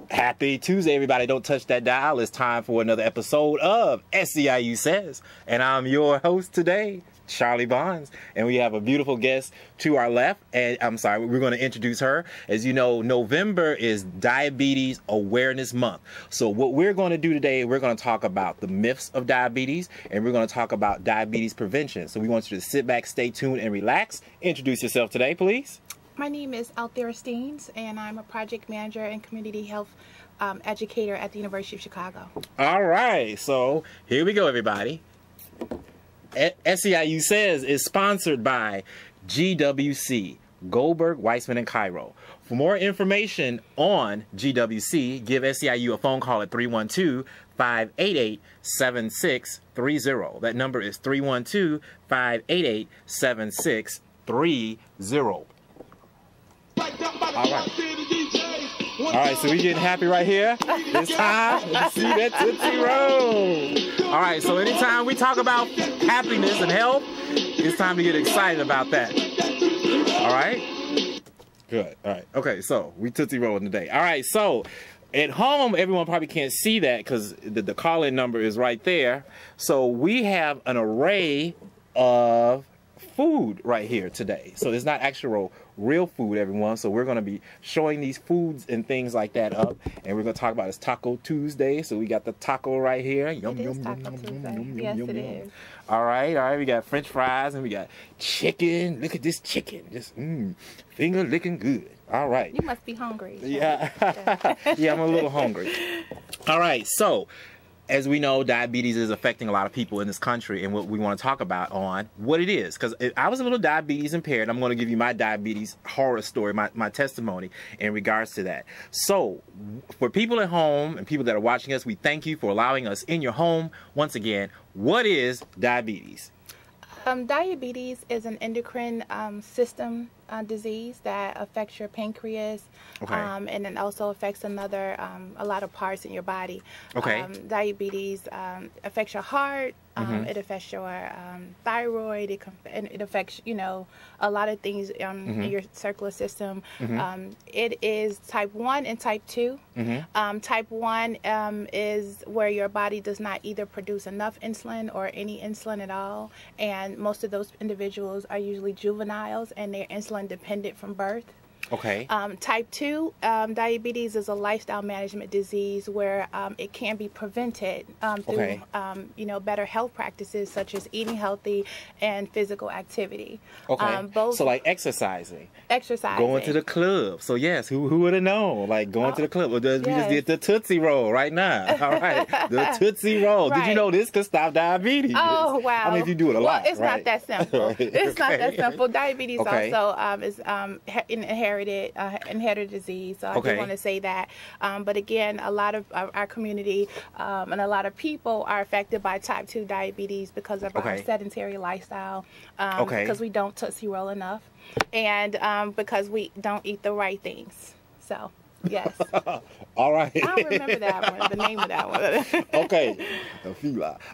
Happy Tuesday, everybody. Don't touch that dial. It's time for another episode of SEIU Says. And I'm your host today, Charlie Bonds. And we have a beautiful guest to our left. And I'm sorry, we're going to introduce her. As you know, November is Diabetes Awareness Month. So what we're going to do today, we're going to talk about the myths of diabetes, and we're going to talk about diabetes prevention. So we want you to sit back, stay tuned, and relax. Introduce yourself today, please. My name is Althera Steenes, and I'm a project manager and community health educator at the University of Chicago. All right, so here we go, everybody. SEIU Says is sponsored by GWC, Goldberg, Weissman, and Cairo. For more information on GWC, give SEIU a phone call at 312-588-7630. That number is 312-588-7630. All right, so we getting happy right here. It's time to see that Tootsie Roll. All right, so anytime we talk about happiness and health, it's time to get excited about that. All right? Good. All right. Okay, so we Tootsie Rolling today. All right, so at home, everyone probably can't see that because the call-in number is right there. So we have an array of food right here today. So it's not actual real food, everyone. So we're going to be showing these foods and things like that up, and we're going to talk about it's Taco Tuesday. So we got the taco right here. Yum, yum, yum, yum, yum, yes, yum, it yum. is. All right. We got French fries and we got chicken. Look at this chicken, just finger licking good. All right. You must be hungry. Yeah, yeah, I'm a little hungry. All right, so as we know, diabetes is affecting a lot of people in this country, and what we want to talk about on what it is. Because I was a little diabetes impaired. I'm going to give you my diabetes horror story, my testimony in regards to that. So for people at home and people that are watching us, we thank you for allowing us in your home. Once again, what is diabetes? Diabetes is an endocrine system disease that affects your pancreas, Okay. and it also affects a lot of parts in your body. Okay. Diabetes affects your heart. It affects your thyroid. It affects, a lot of things in your circular system. It is type 1 and type 2. Type 1 is where your body does not either produce enough insulin or any insulin at all. And most of those individuals are usually juveniles, and they're insulin dependent from birth. Okay. Type 2 diabetes is a lifestyle management disease where it can be prevented through better health practices such as eating healthy and physical activity. Okay. So like exercising. Going to the club. So yes, who would have known? Like going to the club. We just did the Tootsie Roll right now. All right. The Tootsie Roll. Right. Did you know this could stop diabetes? Oh, wow. I mean, if you do it a lot, it's not that simple. It's not that simple. Diabetes also is inherited disease. So I do want to say that. But again, a lot of our community and a lot of people are affected by type 2 diabetes because of our sedentary lifestyle, because we don't Tootsie Roll enough, and because we don't eat the right things. So, yes. All right. I don't remember that one, the name of that one. Okay. All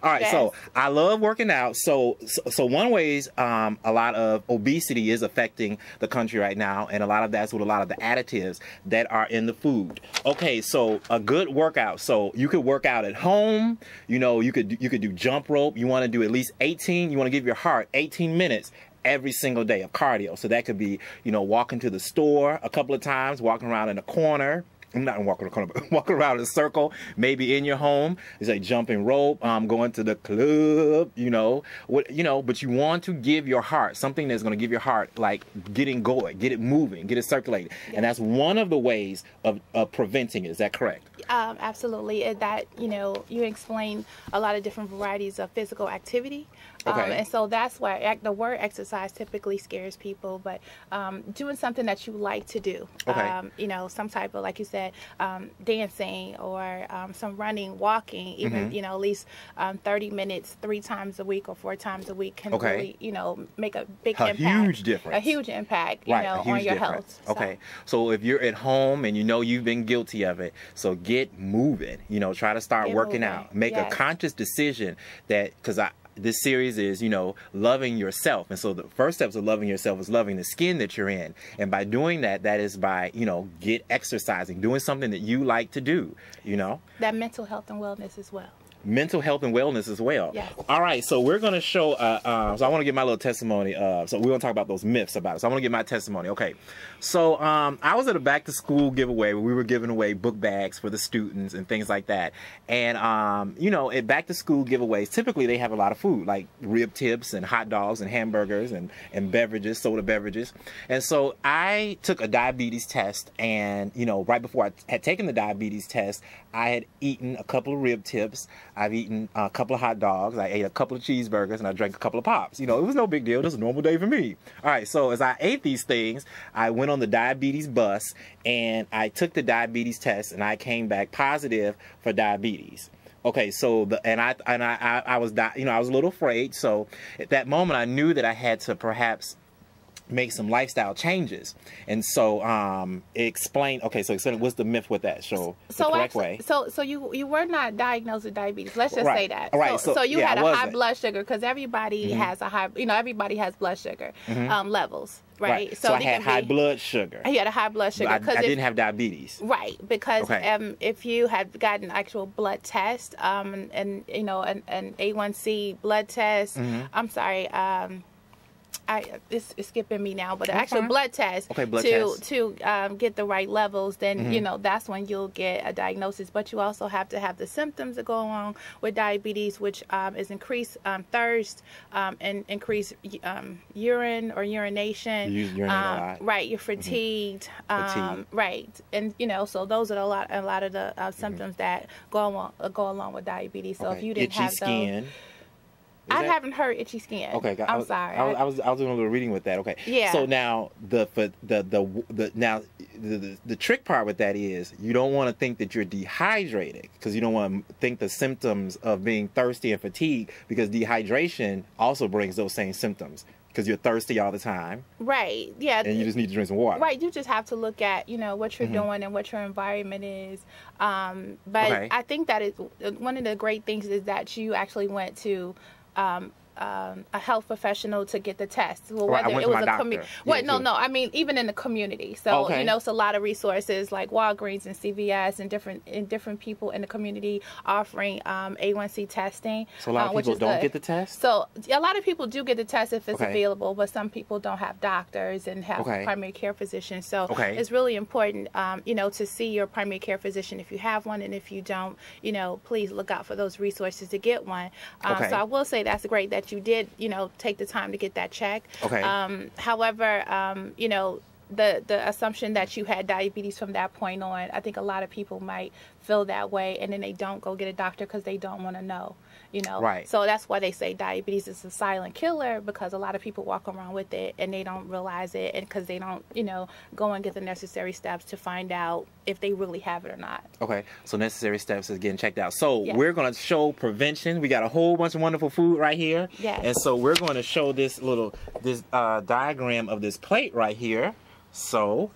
right. Yes. So I love working out. So one ways a lot of obesity is affecting the country right now, and a lot of that's with a lot of the additives that are in the food. Okay. So a good workout. So you could work out at home. You could do jump rope. You want to do at least 18. You want to give your heart 18 minutes every single day of cardio. So that could be, walking to the store a couple of times, walking around in a corner. I'm not walking around a corner, but walking around in a circle, maybe in your home. It's like jumping rope, going to the club, but you want to give your heart something that's going to give your heart, like, getting going, get it moving, get it circulating. Yes. And that's one of the ways of preventing it. Is that correct? Absolutely. That, you explain a lot of different varieties of physical activity. And so that's why the word exercise typically scares people, but doing something that you like to do, some type of, like you said, dancing or some running, walking, even, at least 30 minutes 3 times a week or 4 times a week can really, make a big impact. A huge impact, on your health. Okay. So if you're at home and you've been guilty of it, so get moving, try to start working out. Make a conscious decision that, because this series is, you know, loving yourself. And so the first steps of loving yourself is loving the skin that you're in. And by doing that, that is by, you know, get exercising, doing something that you like to do, you know. That mental health and wellness as well. Mental health and wellness as well. Yes. All right, so we're going to show, so I want to give my little testimony. So we're going to talk about those myths about it. So I want to give my testimony. Okay, so I was at a back to school giveaway where we were giving away book bags for the students and things like that. And, you know, at back to school giveaways, typically they have a lot of food, like rib tips and hot dogs and hamburgers and beverages, soda beverages. And so I took a diabetes test, and, you know, right before I had taken the diabetes test, I had eaten a couple of rib tips. I've eaten a couple of hot dogs. I ate a couple of cheeseburgers, and I drank a couple of pops. You know, it was no big deal. It was a normal day for me. All right, so as I ate these things, I went on the diabetes bus, and I took the diabetes test, and I came back positive for diabetes. Okay, so I was, you know, I was a little afraid. So at that moment, I knew that I had to perhaps make some lifestyle changes. And so explain, okay, so explain what's the myth with that, so the correct way. So you were not diagnosed with diabetes, let's just say that. Right. So you had a high blood sugar, because everybody has a high, you know, everybody has blood sugar levels, right? So I had high blood sugar. You had a high blood sugar. I didn't have diabetes. Right, because if you had gotten an actual blood test, and you know, an A1C blood test, I'm sorry, it's skipping me now, but an actual blood test to get the right levels, then you know, that's when you'll get a diagnosis. But you also have to have the symptoms that go along with diabetes, which is increased thirst, and increased urine or urination. You urinate a lot. Right, you're fatigued. Right, and you know, so those are a lot of the symptoms that go along with diabetes. So if you didn't have skin. those. I haven't heard itchy skin. Okay, I'm sorry. I was doing a little reading with that. Okay. Yeah. So now the trick part with that is you don't want to think that you're dehydrated, because you don't want to think the symptoms of being thirsty and fatigued, because dehydration also brings those same symptoms, because you're thirsty all the time. Right. Yeah. And you just need to drink some water. Right. You just have to look at, you know, what you're doing and what your environment is. But I think that is one of the great things is that you actually went to a health professional to get the test. Well, whether it was a community. No. I mean, even in the community. So you know, it's a lot of resources like Walgreens and CVS and different people in the community offering A1C testing. So a lot of people don't get the test. So a lot of people do get the test if it's available, but some people don't have doctors and have primary care physicians. So it's really important, you know, to see your primary care physician if you have one, and if you don't, you know, please look out for those resources to get one. So I will say that's great that you did, you know, take the time to get that check. However, you know, the assumption that you had diabetes from that point on, I think a lot of people might feel that way, and then they don't go get a doctor because they don't want to know, you know. Right. So that's why they say diabetes is a silent killer, because a lot of people walk around with it and they don't realize it, and because they don't, you know, go and get the necessary steps to find out if they really have it or not. Okay, so necessary steps is getting checked out. So we're going to show prevention. We got a whole bunch of wonderful food right here. Yes. And so we're going to show this diagram of this plate right here. So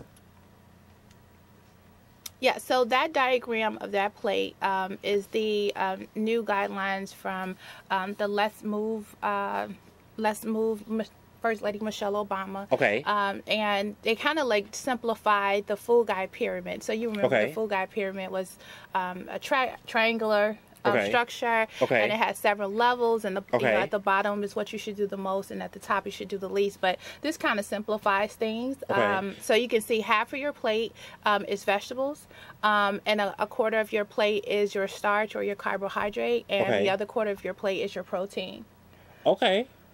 yeah, so that diagram of that plate is the new guidelines from the Let's Move First Lady Michelle Obama. Okay. And they kind of like simplified the food guide pyramid. So you remember the food guide pyramid was a triangular structure, and it has several levels, and you know, at the bottom is what you should do the most, and at the top you should do the least. But this kind of simplifies things. So you can see half of your plate is vegetables, and a quarter of your plate is your starch or your carbohydrate, and the other quarter of your plate is your protein.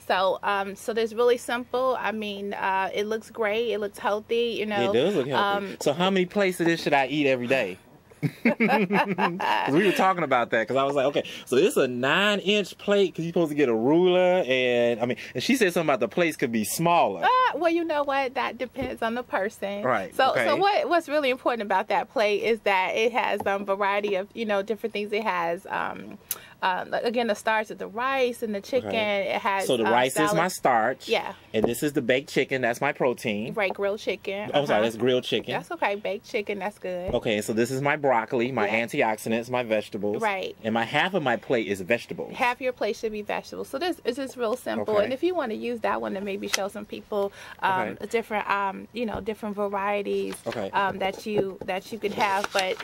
So, so there's really simple. I mean, it looks great. It looks healthy. You know, it does look healthy. So how many plates of this should I eat every day? We were talking about that, because I was like, okay, so it's a 9-inch plate, because you're supposed to get a ruler, and I mean, and she said something about the plates could be smaller. Well, you know what? That depends on the person. Right. So, so what's really important about that plate is that it has variety of, you know, different things. It has again, the starch of the rice and the chicken. Okay. It has so the rice salad. is my starch. Yeah. And this is the baked chicken. That's my protein. Right, grilled chicken. I'm sorry, that's grilled chicken. That's okay. Baked chicken, that's good. Okay, so this is my broccoli, my antioxidants, my vegetables. Right. And half of my plate is vegetables. Half your plate should be vegetables. So this is just real simple. Okay. And if you want to use that one to maybe show some people different different varieties that you can have. But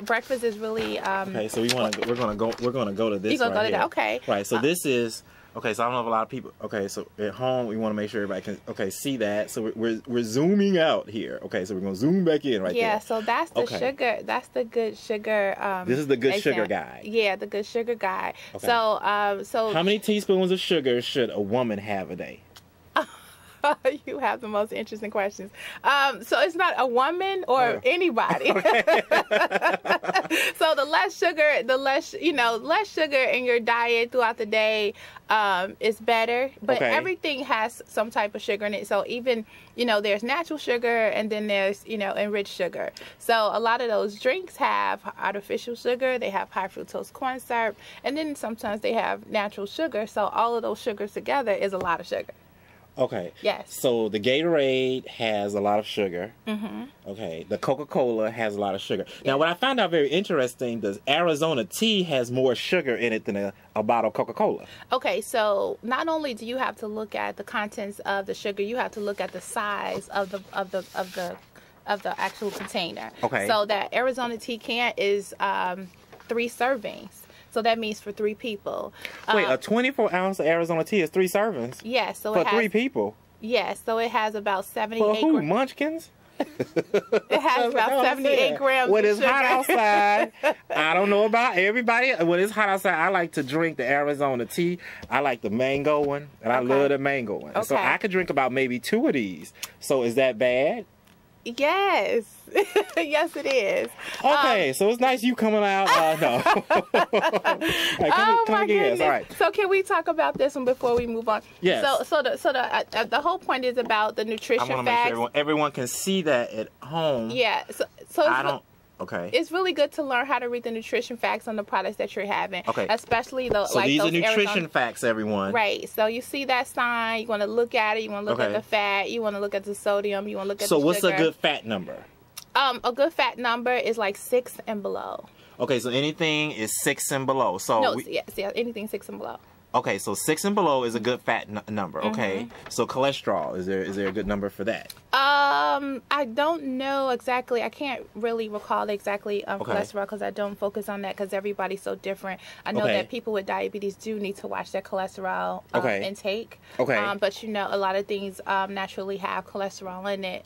breakfast is really okay, so we're gonna go to this. You're gonna go to that, okay. Right, so this is okay, so I don't know if a lot of people so at home we want to make sure everybody can see that. So we're zooming out here. Okay, so we're gonna zoom back in there. Yeah, so that's the sugar. That's the good sugar. This is the good sugar guy. Yeah, the good sugar guy. Okay. So how many teaspoons of sugar should a woman have a day? You have the most interesting questions. So it's not a woman or anybody. So the less sugar in your diet throughout the day is better. But everything has some type of sugar in it. So even there's natural sugar and then there's enriched sugar. So a lot of those drinks have artificial sugar. They have high fructose corn syrup, and then sometimes they have natural sugar. So all of those sugars together is a lot of sugar. Okay. Yes. So the Gatorade has a lot of sugar. Mm-hmm. Okay. The Coca-Cola has a lot of sugar. Yeah. Now, what I found out very interesting, the Arizona tea has more sugar in it than a bottle of Coca-Cola. Okay. So not only do you have to look at the contents of the sugar, you have to look at the size of the actual container. Okay. So that Arizona tea can is 3 servings. So that means for 3 people. Wait, a 24-ounce Arizona tea is 3 servings? Yes. So for 3 people? Yes. So it has about 78 For who, munchkins? It has about 78 grams when of it's sugar. hot outside, I don't know about everybody. When it's hot outside, I like to drink the Arizona tea. I like the mango one, and I love the mango one. So I could drink about maybe 2 of these. So is that bad? Yes. Yes, it is. Okay, so it's nice you coming out. No. My goodness. All right. So can we talk about this one before we move on? Yes. So the whole point is about the nutrition I want to make sure everyone can see that at home. Yeah. So I don't. Okay. It's really good to learn how to read the nutrition facts on the products that you're having. Okay. Especially those. So these are nutrition facts, everyone. Right. So you see that sign. You want to look at it. You want to look at the fat. You want to look at the sodium. You want to look at the sugar. So what's a good fat number? A good fat number is like 6 and below. Okay, so anything is 6 and below. So anything 6 and below. Okay, so 6 and below is a good fat number. Okay, so cholesterol, is there a good number for that? I don't know exactly. I can't really recall exactly cholesterol because I don't focus on that because everybody's so different. I know that people with diabetes do need to watch their cholesterol intake. But a lot of things naturally have cholesterol in it.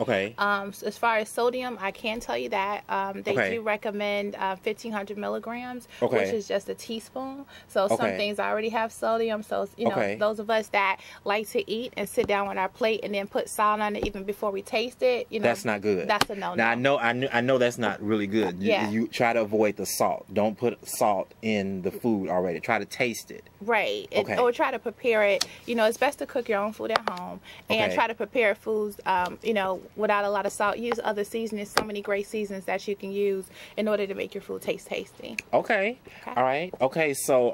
So as far as sodium, I can tell you that they do recommend 1,500 milligrams, which is just a teaspoon. So some things already have sodium. So those of us that like to eat and sit down on our plate and then put salt on it even before we taste it, that's not good. That's a no-no. Now I know that's not really good. You try to avoid the salt. Don't put salt in the food already. Try to taste it. Right. Or try to prepare it. It's best to cook your own food at home and try to prepare foods without a lot of salt. Use other seasonings. So many great seasonings that you can use in order to make your food taste tasty. Okay. All right. Okay. So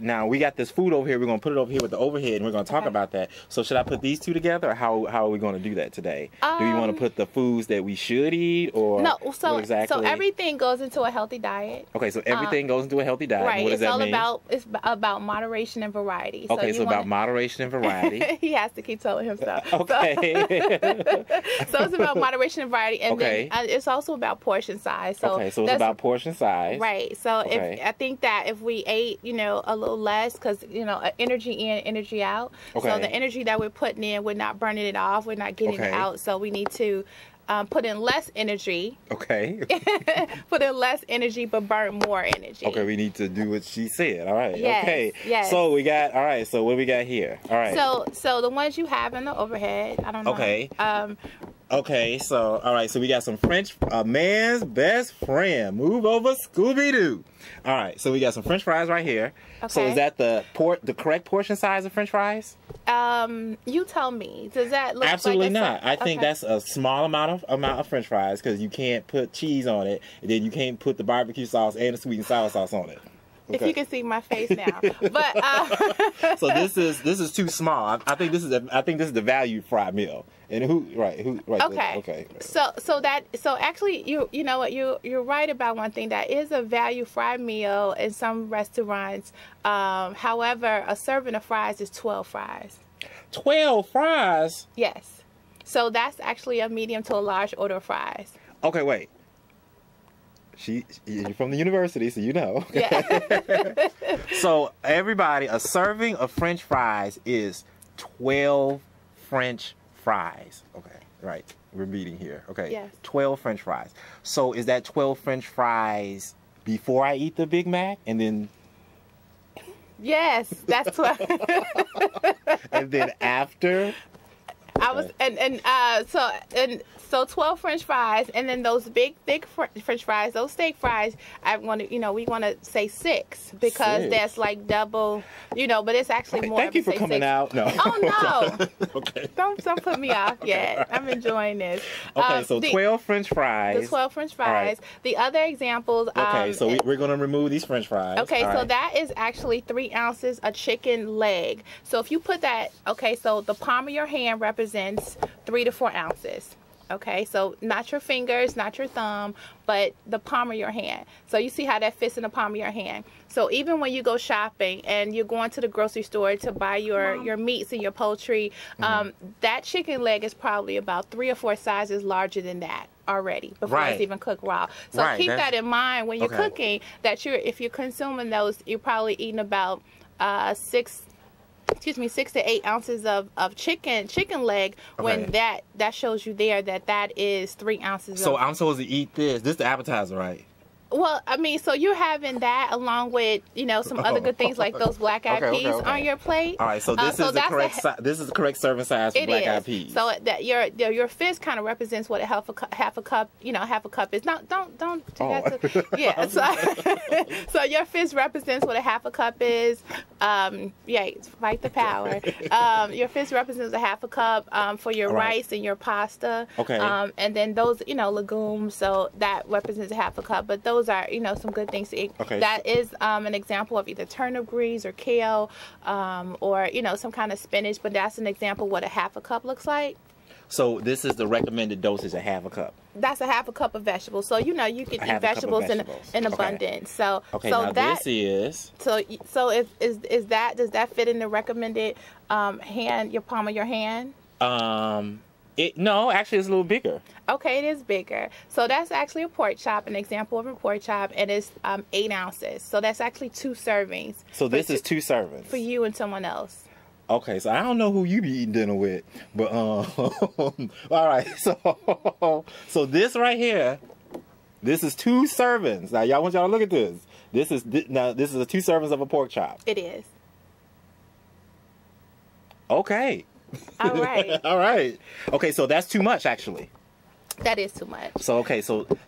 now we got this food over here. We're gonna put it over here with the overhead, and we're gonna talk about that. So should I put these two together, or how are we gonna do that today? Do you want to put the foods that we should eat, or no? So everything goes into a healthy diet. Okay. So everything goes into a healthy diet. Right. What does that mean? It's about moderation and variety. Okay. So about moderation and variety. He has to keep telling himself. Okay. So it's about moderation and variety, and then it's also about portion size. So so it's about portion size. Right. So I think that if we ate, a little less, because energy in, energy out. So the energy that we're putting in, we're not burning it off. We're not getting it out. So we need to put in less energy. Put in less energy, but burn more energy. Okay, we need to do what she said. All right. Yes, okay. Yes. So we got. All right. So what do we got here? All right. So the ones you have in the overhead. I don't know. Okay. Okay. So all right. So we got some French. A man's best friend. Move over, Scooby Doo. All right. So we got some French fries right here. Okay. So is that the correct portion size of French fries? You tell me. Does that look absolutely like not? I think that's a small amount of French fries because you can't put cheese on it, and then you can't put the barbecue sauce and the sweet and sour sauce on it. If you can see my face now, but so this is too small. I think this is the value fried meal. And okay. So actually you know what, you're right about one thing. That is a value fried meal in some restaurants. However, a serving of fries is 12 fries. 12 fries? Yes. So that's actually a medium to a large order of fries. Okay, wait. You're from the university, so you know. Yeah. So everybody, a serving of French fries is 12 French fries. Okay, right. We're meeting here. Okay. Yes. 12 French fries. So is that 12 French fries before I eat the Big Mac, and then? Yes, that's what. And then after? I was so 12 French fries, and then those big thick French fries, those steak fries. I want to, we want to say 6 because that's like double, but it's actually more. Thank you for coming 6. out. No. Oh no. Okay. Don't put me off yet. I'm enjoying this. Okay, so 12 French fries. The 12 French fries. Right. The other examples. Okay, so we're going to remove these French fries. Okay, so that is actually 3 ounces of chicken leg. So if you put that, so the palm of your hand represents 3 to 4 ounces. Okay, so not your fingers, not your thumb, but the palm of your hand. So you see how that fits in the palm of your hand. So even when you go shopping and you're going to the grocery store to buy your meats and your poultry, that chicken leg is probably about 3 or 4 sizes larger than that already before it's even cooked raw. So keep that in mind when you're cooking, that if you're consuming those, you're probably eating about 6 to 8 ounces of chicken leg. When that shows you there that is 3 ounces. So I'm supposed to eat this. This is the appetizer, right? Well, I mean, so you're having that along with, some other good things like those black eyed peas on your plate. All right, so this is the correct serving size for black eyed peas. So that your fist kind of represents what a half a cup is. No, don't do that. Yeah. So your fist represents what a half a cup is. Fight the power. Your fist represents a half a cup for your rice and your pasta. Okay. And then those, legumes. So that represents a half a cup. But those are, some good things to eat. Okay. That is an example of either turnip greens or kale, or, some kind of spinach. But that's an example of what a half a cup looks like. So this is the recommended dosage, a half a cup. That's a half a cup of vegetables. So you can eat vegetables in abundance. So now this is. Does that fit in the recommended your palm of your hand? No, actually it's a little bigger. Okay, it is bigger. So that's actually a pork chop, an example of a pork chop, and it's 8 ounces. So that's actually 2 servings. So this is 2 servings. For you and someone else. Okay, so I don't know who you be eating dinner with, but all right. So this right here, this is 2 servings. Now y'all want y'all to look at this. This is 2 servings of a pork chop. It is. Okay. All right. All right. Okay, so that's too much actually. That is too much. So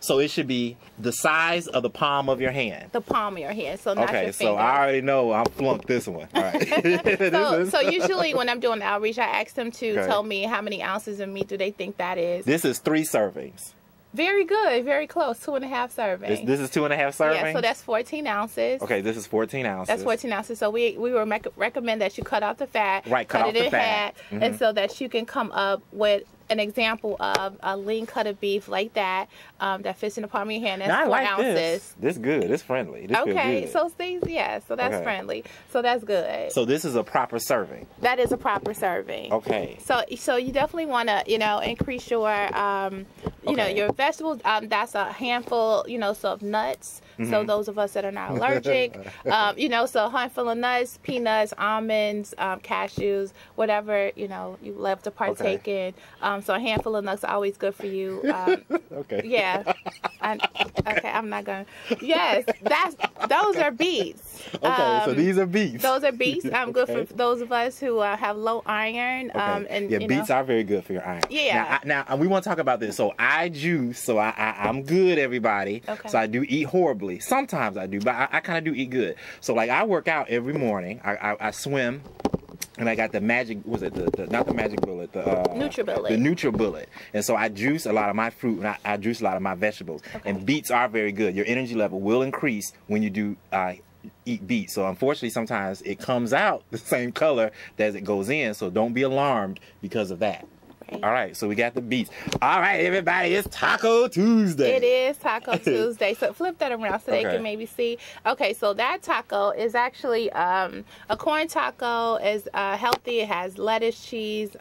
so it should be the size of the palm of your hand. The palm of your hand, so not your finger. So I already know I flunked this one. All right. so usually when I'm doing outreach, I ask them to tell me how many ounces of meat do they think that is. This is 3 servings. Very good, very close. 2.5 servings. This is 2.5 servings? Yeah, so that's 14 ounces. Okay, this is 14 ounces. That's 14 ounces. So we would recommend that you cut off the fat. Right, cut off the fat. And so that you can come up with an example of a lean cut of beef like that that fits in the palm of your hand. That's 4 ounces. This is good. It's friendly. This okay, so so that's friendly. So that's good. So this is a proper serving. That is a proper serving. Okay. So you definitely want to increase your your vegetables. That's a handful so of nuts. So those of us that are not allergic, so a handful of nuts, peanuts, almonds, cashews, whatever you love to partake in. So a handful of nuts are always good for you. Okay. Yeah. I'm not going to. Yes, those are beets. Okay, so these are beets. Those are beets. Good for those of us who have low iron. Beets are very good for your iron. Yeah. Now we want to talk about this. So I juice, so I'm good, everybody. Okay. So I do eat horribly. Sometimes I do, but I kind of do eat good. So like I work out every morning. I swim. And I got the magic, not the magic bullet, the NutriBullet. The NutriBullet. And so I juice a lot of my fruit and I juice a lot of my vegetables. Okay. And beets are very good. Your energy level will increase when you do eat beets. So unfortunately, sometimes it comes out the same color as it goes in. So don't be alarmed because of that. All right, so we got the beets. All right, everybody, it's Taco Tuesday. It is Taco Tuesday. So flip that around so they can maybe see. Okay, so that taco is actually a corn taco. Is healthy. It has lettuce, cheese,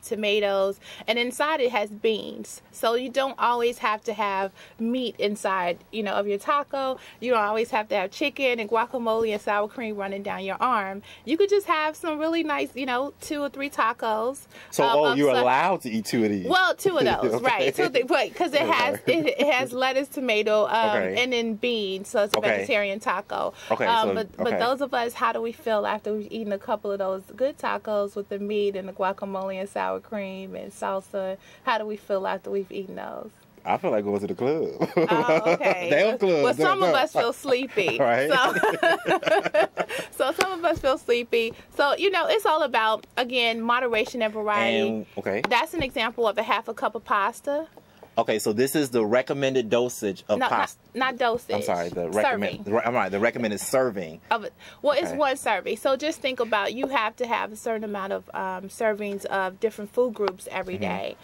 tomatoes, and inside it has beans. So you don't always have to have meat inside, you know, of your taco. You don't always have to have chicken and guacamole and sour cream running down your arm. You could just have some really nice, you know, 2 or 3 tacos. So, you're allowed to eat 2 of these. Well, 2 of those, okay. right? 2 of the, but because it has lettuce, tomato, and then beans, so it's a vegetarian taco. Okay, but those of us, how do we feel after we've eaten a couple of those good tacos with the meat and the guacamole and sour cream and salsa? How do we feel after we've eaten those? I feel like going to the club. Oh, okay. They have clubs. Well, some of us feel sleepy. Right. So some of us feel sleepy. So, you know, it's all about, again, moderation and variety. And, that's an example of a half a cup of pasta. Okay, so this is the recommended dosage of pasta. Not dosage. I'm sorry, the recommended serving of it. Well, it's 1 serving. So just think about, you have to have a certain amount of servings of different food groups every day.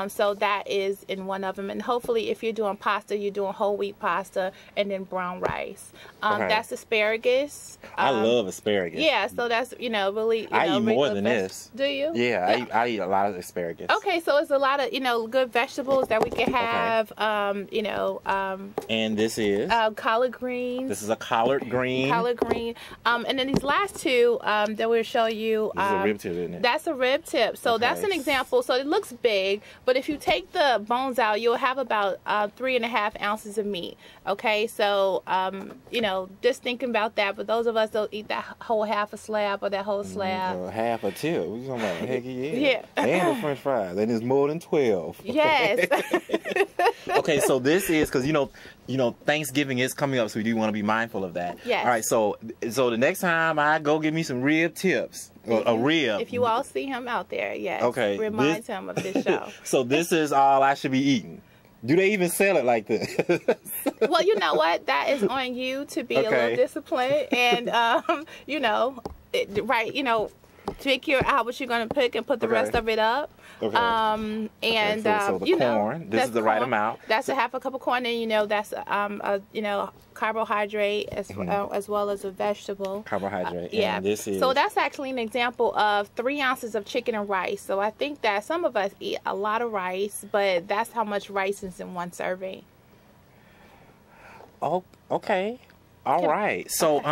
So that is in one of them. And hopefully, if you're doing pasta, you're doing whole wheat pasta and then brown rice. That's asparagus. I love asparagus. Yeah, so that's, you know, really. I eat more than this. Do you? Yeah, I eat a lot of asparagus. Okay, so it's a lot of, you know, good vegetables that we can have. You know. And this is collard greens. This is a collard green. Collard green. And then these last 2 that we'll show you. This is a rib tip, isn't it? That's a rib tip. So that's an example. So it looks big, but if you take the bones out, you'll have about 3.5 ounces of meat. Okay, so you know, just thinking about that. But those of us don't eat that whole half a slab or that whole slab. Half a tip. What you talking about? Heck yeah. Yeah. And the French fries. And it's more than 12. Yes. Okay, so this is because you know Thanksgiving is coming up, so we do want to be mindful of that. Yes. All right, so the next time I go get me some rib tips, a rib. If you all see him out there, yes. Okay. Remind him of this show. So this is all I should be eating. Do they even sell it like this? Well, you know what? That is on you to be a little disciplined and you know, you know, figure out what you're going to pick and put the rest of it up. Okay. And so the you corn. know, this is the right amount. That's a half a cup of corn, and you know that's you know, carbohydrate as well as a vegetable. Carbohydrate. Yeah. And this is. So that's actually an example of 3 ounces of chicken and rice. So I think that some of us eat a lot of rice, but that's how much rice is in 1 serving. Oh, okay. All right. So,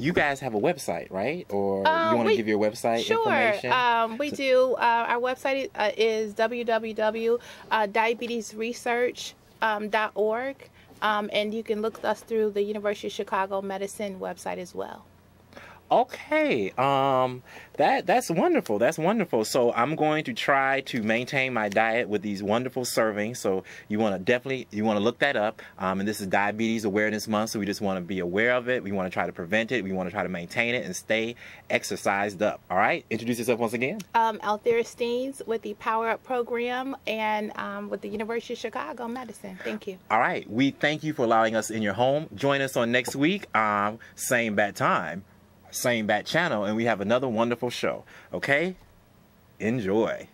you guys have a website, right? Or you want to give your website information? Sure. We do. Our website is www.diabetesresearch.org. And you can look us through the University of Chicago Medicine website as well. Okay, that's wonderful. That's wonderful. So I'm going to try to maintain my diet with these wonderful servings. So you want to look that up. And this is Diabetes Awareness Month, so we just want to be aware of it. We want to try to prevent it. We want to try to maintain it and stay exercised up. All right. Introduce yourself once again. Althera Steenes with the Power Up program and with the University of Chicago Medicine. Thank you. All right. We thank you for allowing us in your home. Join us on next week. Same bat time. Same bat channel, and we have another wonderful show. Okay? Enjoy.